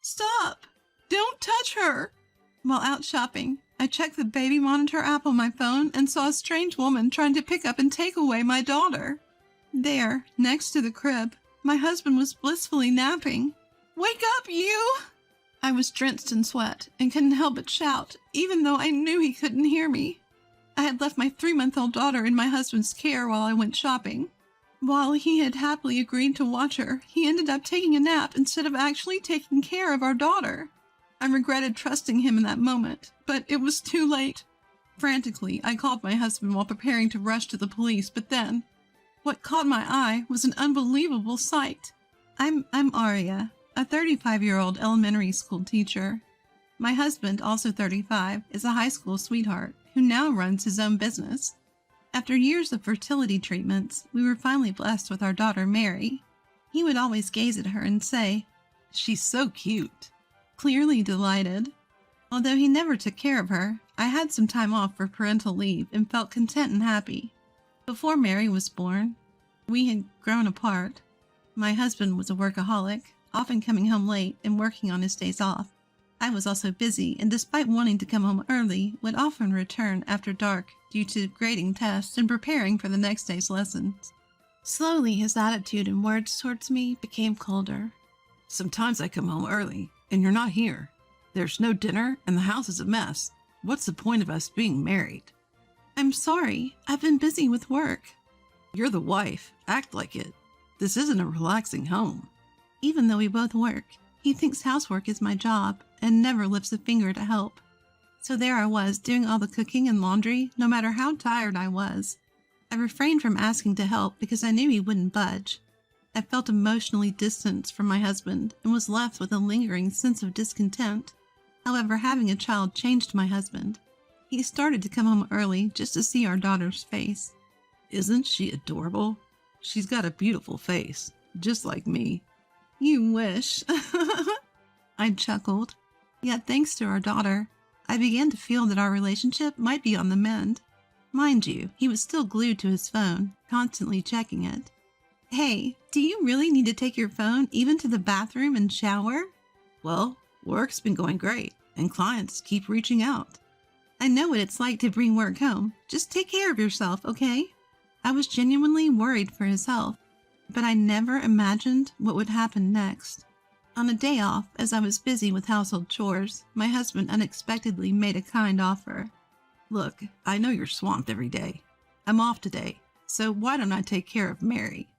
Stop! Don't touch her! While out shopping, I checked the baby monitor app on my phone and saw a strange woman trying to pick up and take away my daughter. There, next to the crib, my husband was blissfully napping. Wake up, you! I was drenched in sweat and couldn't help but shout, even though I knew he couldn't hear me. I had left my 3-month-old daughter in my husband's care while I went shopping. While he had happily agreed to watch her, he ended up taking a nap instead of actually taking care of our daughter. I regretted trusting him in that moment, but it was too late. Frantically, I called my husband while preparing to rush to the police, but then, what caught my eye was an unbelievable sight. I'm Aria, a 35-year-old elementary school teacher. My husband, also 35, is a high school sweetheart who now runs his own business. After years of fertility treatments, we were finally blessed with our daughter, Mary. He would always gaze at her and say, "She's so cute," clearly delighted. Although he never took care of her, I had some time off for parental leave and felt content and happy. Before Mary was born, we had grown apart. My husband was a workaholic, often coming home late and working on his days off. I was also busy, and despite wanting to come home early, would often return after dark due to grading tests and preparing for the next day's lessons. Slowly, his attitude and words towards me became colder. "Sometimes I come home early, and you're not here. There's no dinner, and the house is a mess. What's the point of us being married?" "I'm sorry. I've been busy with work." "You're the wife. Act like it. This isn't a relaxing home." Even though we both work, he thinks housework is my job and never lifts a finger to help. So there I was, doing all the cooking and laundry, no matter how tired I was. I refrained from asking to help because I knew he wouldn't budge. I felt emotionally distanced from my husband and was left with a lingering sense of discontent. However, having a child changed my husband. He started to come home early just to see our daughter's face. "Isn't she adorable? She's got a beautiful face, just like me." "You wish." I chuckled. Yet thanks to our daughter, I began to feel that our relationship might be on the mend. Mind you, he was still glued to his phone, constantly checking it. "Hey, do you really need to take your phone even to the bathroom and shower?" "Well, work's been going great, and clients keep reaching out." "I know what it's like to bring work home. Just take care of yourself, okay?" I was genuinely worried for his health, but I never imagined what would happen next. On a day off, as I was busy with household chores, my husband unexpectedly made a kind offer. "Look, I know you're swamped every day. I'm off today, so why don't I take care of Mary?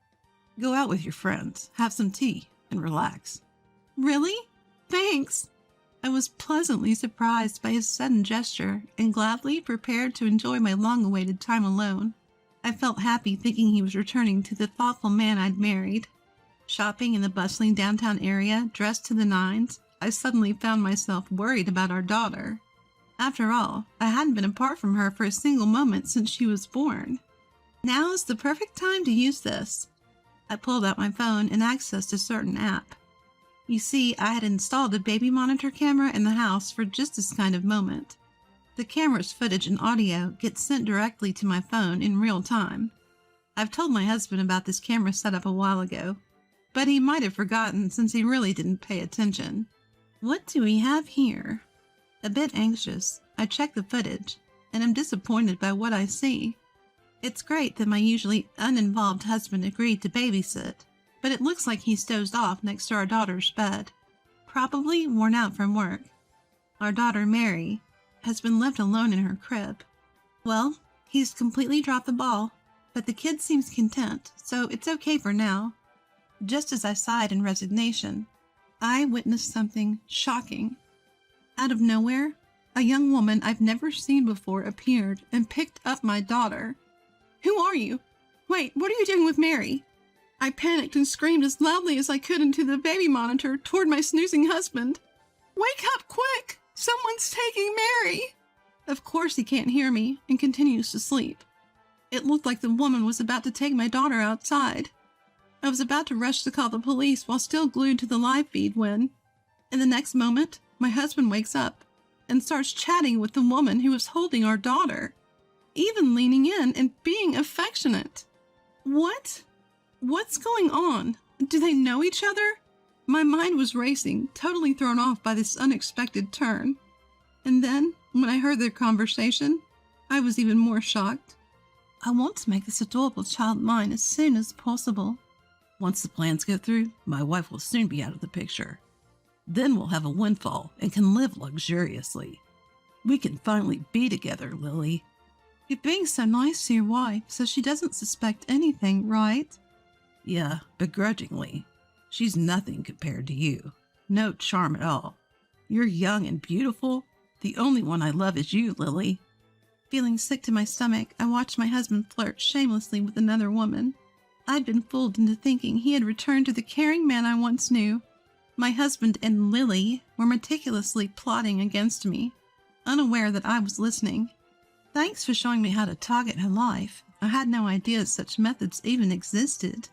Go out with your friends, have some tea, and relax." "Really? Thanks." I was pleasantly surprised by his sudden gesture and gladly prepared to enjoy my long-awaited time alone. I felt happy thinking he was returning to the thoughtful man I'd married. Shopping in the bustling downtown area, dressed to the nines, I suddenly found myself worried about our daughter. After all, I hadn't been apart from her for a single moment since she was born. Now is the perfect time to use this. I pulled out my phone and accessed a certain app. You see, I had installed a baby monitor camera in the house for just this kind of moment. The camera's footage and audio gets sent directly to my phone in real time. I've told my husband about this camera setup a while ago, but he might have forgotten since he really didn't pay attention. What do we have here? A bit anxious, I check the footage, and am disappointed by what I see. It's great that my usually uninvolved husband agreed to babysit, but it looks like he's dozed off next to our daughter's bed, probably worn out from work. Our daughter, Mary, has been left alone in her crib. Well, he's completely dropped the ball, but the kid seems content, so it's okay for now. Just as I sighed in resignation, I witnessed something shocking. Out of nowhere, a young woman I've never seen before appeared and picked up my daughter. "Who are you? Wait, what are you doing with Mary?" I panicked and screamed as loudly as I could into the baby monitor toward my snoozing husband. "Wake up quick! Someone's taking Mary!" Of course he can't hear me and continues to sleep. It looked like the woman was about to take my daughter outside. I was about to rush to call the police while still glued to the live feed when, in the next moment, my husband wakes up and starts chatting with the woman who was holding our daughter, even leaning in and being affectionate. What? What's going on? Do they know each other? My mind was racing, totally thrown off by this unexpected turn. And then, when I heard their conversation, I was even more shocked. I want to make this adorable child mine as soon as possible. Once the plans go through, my wife will soon be out of the picture. Then we'll have a windfall and can live luxuriously. We can finally be together, Lily. You're being so nice to your wife, so she doesn't suspect anything, right? Yeah, begrudgingly. She's nothing compared to you. No charm at all. You're young and beautiful. The only one I love is you, Lily. Feeling sick to my stomach, I watched my husband flirt shamelessly with another woman. I'd been fooled into thinking he had returned to the caring man I once knew. My husband and Lily were meticulously plotting against me, unaware that I was listening. Thanks for showing me how to target her life. I had no idea such methods even existed.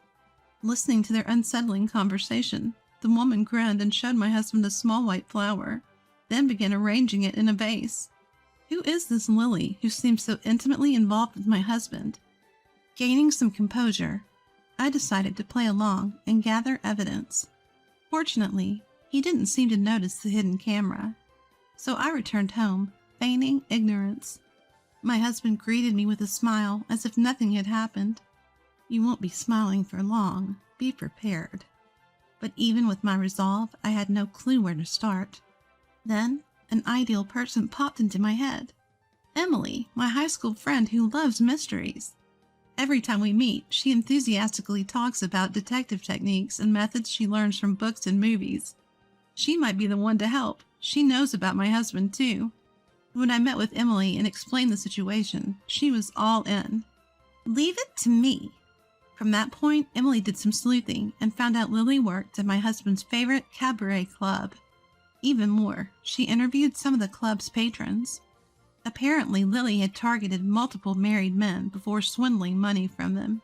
Listening to their unsettling conversation, the woman grinned and showed my husband a small white flower, then began arranging it in a vase. Who is this Lily who seems so intimately involved with my husband? Gaining some composure, I decided to play along and gather evidence. Fortunately, he didn't seem to notice the hidden camera, so I returned home, feigning ignorance. My husband greeted me with a smile as if nothing had happened. You won't be smiling for long. Be prepared. But even with my resolve, I had no clue where to start. Then, an ideal person popped into my head. Emily, my high school friend who loves mysteries. Every time we meet, she enthusiastically talks about detective techniques and methods she learns from books and movies. She might be the one to help. She knows about my husband, too. When I met with Emily and explained the situation, she was all in. Leave it to me. From that point, Emily did some sleuthing and found out Lily worked at my husband's favorite cabaret club. Even more, she interviewed some of the club's patrons. Apparently, Lily had targeted multiple married men before swindling money from them.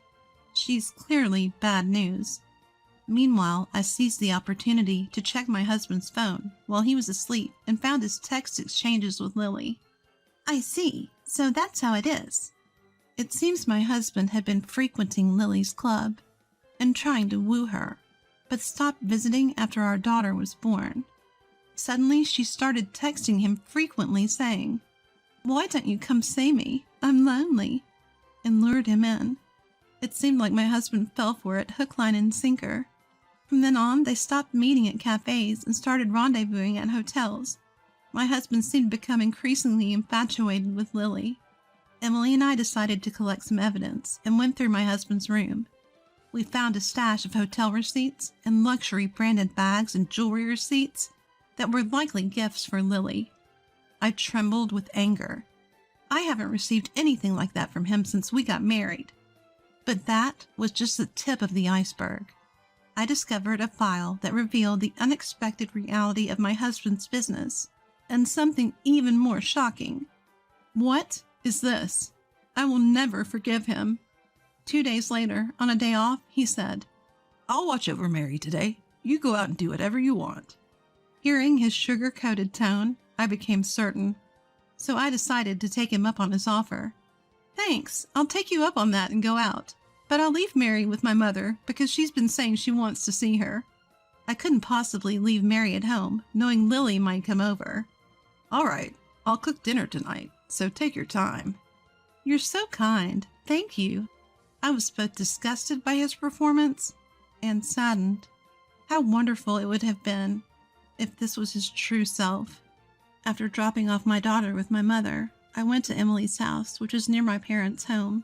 She's clearly bad news. Meanwhile, I seized the opportunity to check my husband's phone while he was asleep and found his text exchanges with Lily. I see. So that's how it is. It seems my husband had been frequenting Lily's club and trying to woo her, but stopped visiting after our daughter was born. Suddenly, she started texting him frequently saying, "Why don't you come see me? I'm lonely," and lured him in. It seemed like my husband fell for it hook, line, and sinker. From then on, they stopped meeting at cafes and started rendezvousing at hotels. My husband seemed to become increasingly infatuated with Lily. Emily and I decided to collect some evidence and went through my husband's room. We found a stash of hotel receipts and luxury branded bags and jewelry receipts that were likely gifts for Lily. I trembled with anger. I haven't received anything like that from him since we got married. But that was just the tip of the iceberg. I discovered a file that revealed the unexpected reality of my husband's business, and something even more shocking. What is this? I will never forgive him. 2 days later, on a day off, he said, I'll watch over Mary today. You go out and do whatever you want. Hearing his sugar-coated tone, I became certain, so I decided to take him up on his offer. Thanks, I'll take you up on that and go out, but I'll leave Mary with my mother because she's been saying she wants to see her. I couldn't possibly leave Mary at home, knowing Lily might come over. All right, I'll cook dinner tonight, so take your time. You're so kind. Thank you. I was both disgusted by his performance and saddened. How wonderful it would have been if this was his true self. After dropping off my daughter with my mother, I went to Emily's house, which was near my parents' home.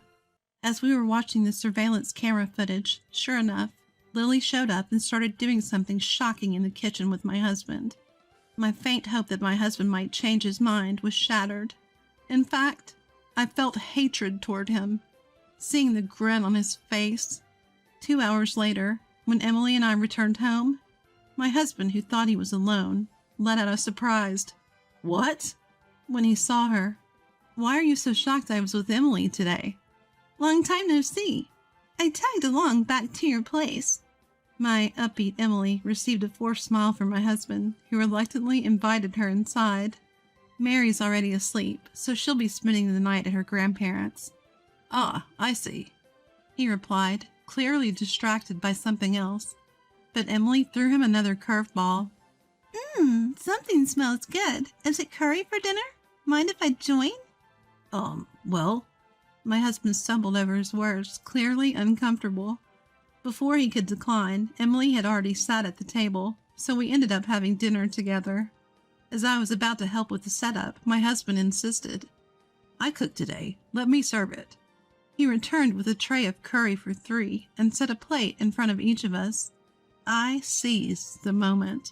As we were watching the surveillance camera footage, sure enough, Lily showed up and started doing something shocking in the kitchen with my husband. My faint hope that my husband might change his mind was shattered. In fact, I felt hatred toward him, seeing the grin on his face. 2 hours later, when Emily and I returned home, my husband, who thought he was alone, let out a surprised, "What?" when he saw her. "Why are you so shocked I was with Emily today?" "Long time no see. I tagged along back to your place." My upbeat Emily received a forced smile from my husband, who reluctantly invited her inside. Mary's already asleep, so she'll be spending the night at her grandparents'. Ah, I see, he replied, clearly distracted by something else. But Emily threw him another curveball. Something smells good. Is it curry for dinner? Mind if I join? Well, My husband stumbled over his words, clearly uncomfortable. Before he could decline, Emily had already sat at the table, so we ended up having dinner together. As I was about to help with the setup, my husband insisted. I cooked today. Let me serve it. He returned with a tray of curry for 3 and set a plate in front of each of us. I seized the moment.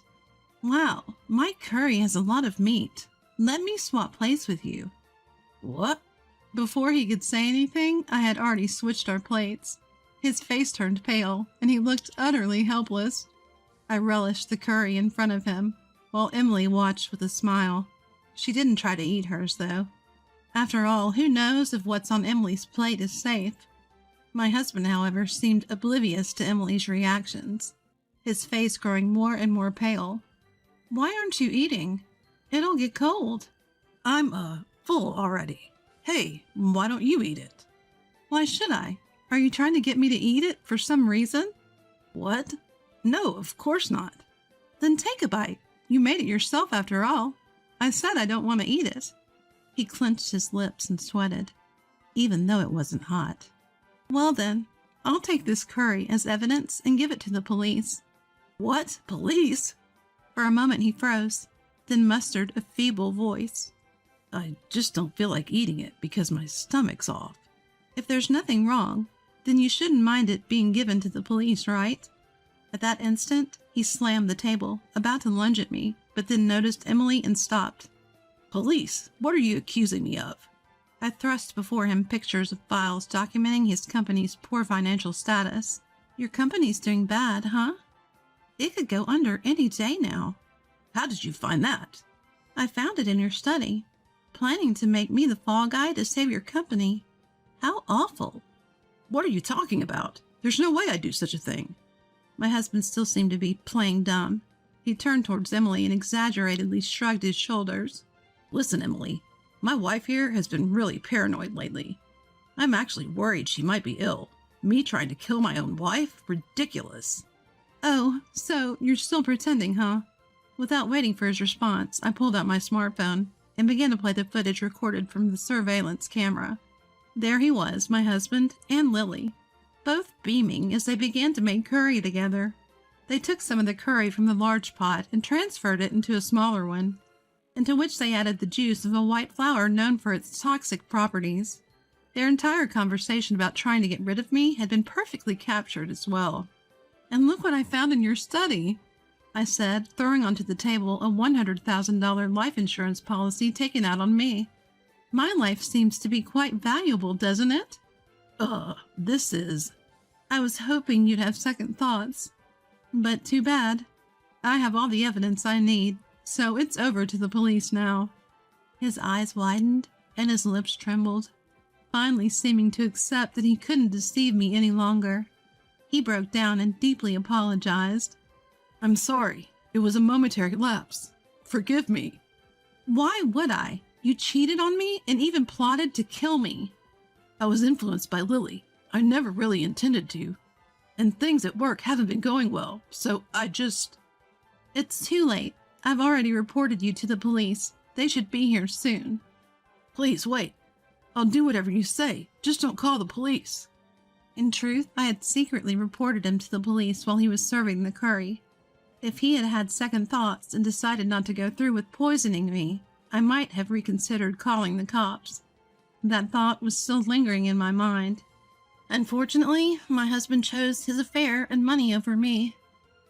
Wow, my curry has a lot of meat. Let me swap plates with you. What? Before he could say anything, I had already switched our plates. His face turned pale, and he looked utterly helpless. I relished the curry in front of him, while Emily watched with a smile. She didn't try to eat hers, though. After all, who knows if what's on Emily's plate is safe? My husband, however, seemed oblivious to Emily's reactions, his face growing more and more pale. Why aren't you eating? It'll get cold. I'm, full already. Hey, why don't you eat it? Why should I? Are you trying to get me to eat it for some reason? What? No, of course not. Then take a bite. You made it yourself after all. I said I don't want to eat it. He clenched his lips and sweated, even though it wasn't hot. Well then, I'll take this curry as evidence and give it to the police. What? Police? For a moment he froze, then mustered a feeble voice. I just don't feel like eating it because my stomach's off. If there's nothing wrong, then you shouldn't mind it being given to the police, right? At that instant, he slammed the table, about to lunge at me, but then noticed Emily and stopped. Police? What are you accusing me of? I thrust before him pictures of files documenting his company's poor financial status. Your company's doing bad, huh? It could go under any day now. How did you find that? I found it in your study. Planning to make me the fall guy to save your company. How awful. What are you talking about? There's no way I'd do such a thing. My husband still seemed to be playing dumb. He turned towards Emily and exaggeratedly shrugged his shoulders. Listen, Emily, my wife here has been really paranoid lately. I'm actually worried she might be ill. Me trying to kill my own wife? Ridiculous. Oh, so you're still pretending, huh? Without waiting for his response, I pulled out my smartphone and began to play the footage recorded from the surveillance camera. There he was, my husband and Lily, both beaming as they began to make curry together. They took some of the curry from the large pot and transferred it into a smaller one, into which they added the juice of a white flower known for its toxic properties. Their entire conversation about trying to get rid of me had been perfectly captured as well. And look what I found in your study, I said, throwing onto the table a $100,000 life insurance policy taken out on me. My life seems to be quite valuable, doesn't it? This is... I was hoping you'd have second thoughts. But too bad. I have all the evidence I need, so it's over to the police now. His eyes widened and his lips trembled, finally seeming to accept that he couldn't deceive me any longer. He broke down and deeply apologized. I'm sorry. It was a momentary lapse. Forgive me. Why would I? You cheated on me and even plotted to kill me. I was influenced by Lily. I never really intended to. And things at work haven't been going well, so I just... It's too late. I've already reported you to the police. They should be here soon. Please wait. I'll do whatever you say. Just don't call the police. In truth, I had secretly reported him to the police while he was serving the curry. If he had had second thoughts and decided not to go through with poisoning me, I might have reconsidered calling the cops. That thought was still lingering in my mind. Unfortunately, my husband chose his affair and money over me.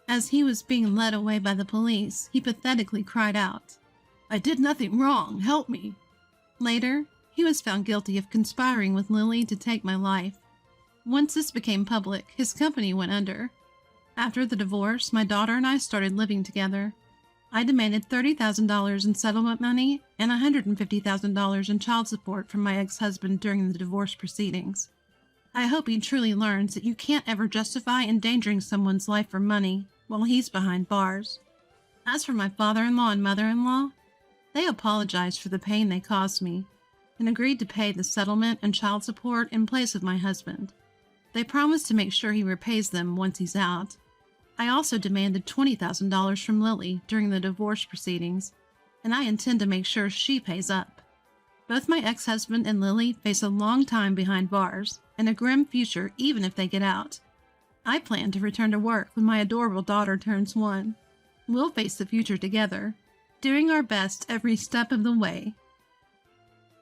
As he was being led away by the police, he pathetically cried out, I did nothing wrong. Help me. Later, he was found guilty of conspiring with Lily to take my life. Once this became public, his company went under. After the divorce, my daughter and I started living together. I demanded $30,000 in settlement money and $150,000 in child support from my ex-husband during the divorce proceedings. I hope he truly learns that you can't ever justify endangering someone's life for money while he's behind bars. As for my father-in-law and mother-in-law, they apologized for the pain they caused me and agreed to pay the settlement and child support in place of my husband. They promised to make sure he repays them once he's out. I also demanded $20,000 from Lily during the divorce proceedings, and I intend to make sure she pays up. Both my ex-husband and Lily face a long time behind bars and a grim future even if they get out. I plan to return to work when my adorable daughter turns 1. We'll face the future together, doing our best every step of the way,